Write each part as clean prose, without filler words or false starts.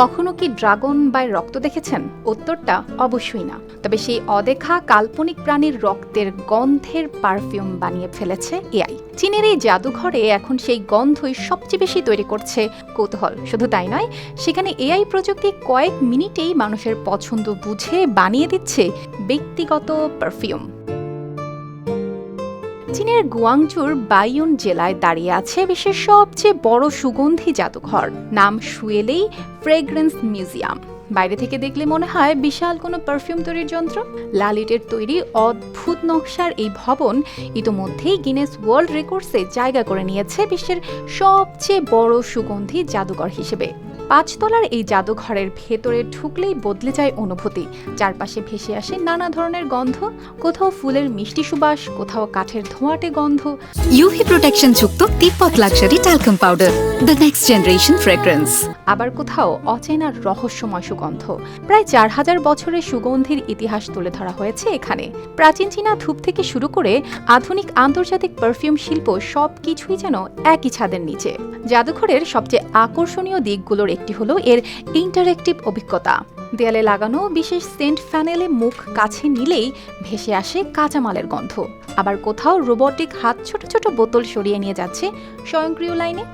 কখনো কি ড্রাগন বা রক্ত দেখেছেন? উত্তরটা অবশ্যই না। তবে সেই অদেখা কাল্পনিক প্রাণীর রক্তের গন্ধের পারফিউম বানিয়ে ফেলেছে এআই। চীনের এই জাদুঘরে এখন সেই গন্ধই সবচেয়ে বেশি তৈরি করছে কৌতূহল। শুধু তাই নয়, সেখানে এআই প্রযুক্তি কয়েক মিনিটেই মানুষের পছন্দ বুঝে বানিয়ে দিচ্ছে ব্যক্তিগত পারফিউম। চীনের গুয়াংজুর বাইয়ুন জেলায় দাঁড়িয়ে আছে বিশ্বের সবচেয়ে বড় সুগন্ধি জাদুঘর, নাম শুয়েলেই ফ্রেগ্রেন্স মিউজিয়াম। বাইরে থেকে দেখলে মনে হয় বিশাল কোনো পারফিউম তৈরির যন্ত্র। লাল ইটের তৈরি অদ্ভুত নকশার এই ভবন ইতোমধ্যেই গিনেস ওয়ার্ল্ড রেকর্ডসে জায়গা করে নিয়েছে বিশ্বের সবচেয়ে বড় সুগন্ধি জাদুঘর হিসেবে। 5 তলার এই জাদুঘরের ভেতরে ঢুকলেই বদলে যায় অনুভূতি। চারপাশে ভেসে আসে নানা ধরনের গন্ধ, কোথাও ফুলের মিষ্টি সুবাস, কোথাও কাঠের ধোঁয়াটে গন্ধ। UV প্রোটেকশন যুক্ত Tibet luxury talcum powder, the next generation fragrance. আবার কোথাও অচেনা রহস্যময় সুগন্ধ। প্রায় 4000 বছরের সুগন্ধির ইতিহাস তুলে ধরা হয়েছে এখানে। প্রাচীন চীনা ধূপ থেকে শুরু করে আধুনিক আন্তর্জাতিক পারফিউম শিল্প সবকিছুই যেন একই ছাদের নিচে। জাদুঘরের সবচেয়ে আকর্ষণীয় দিকগুলোর একটি হলো এর ইন্টারেক্টিভ অভিজ্ঞতা। দেয়ালে লাগানো বিশেষ সেন্ট প্যানেলে মুখ কাছে নিলেই ভেসে আসে কাঁচামালের গন্ধ। আবার কোথাও রোবটিক হাত ছোট ছোট বোতল সরিয়ে নিয়ে যাচ্ছে স্বয়ংক্রিয় লাইনে।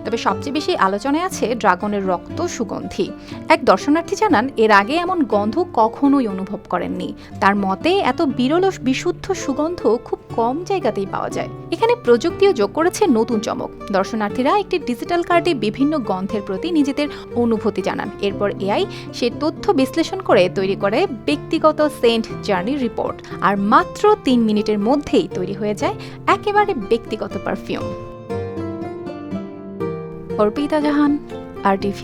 তবে সবচেয়ে বেশি আলোচনায় আছে ড্রাগনের রক্ত সুগন্ধি। এক দর্শনার্থী জানান এর আগে এমন গন্ধ কখনোই অনুভব করেননি। তার মতে এত বিরল ও বিশুদ্ধ সুগন্ধ খুব কম জায়গাতেই পাওয়া যায়। এখানে প্রযুক্তিও যোগ করেছে নতুন চমক। দর্শনার্থীরা একটি ডিজিটাল কার্ডে বিভিন্ন গন্ধের প্রতি নিজেদের অনুভূতি জানান। এরপর এআই সেই তথ্য বিশ্লেষণ করে তৈরি করে ব্যক্তিগত সেন্ট জার্নি রিপোর্ট। আর মাত্র 3 মিনিটের মধ্যেই তৈরি হয়ে যায় একেবারে ব্যক্তিগত পারফিউম। অর্পিতা জাহান, RTV।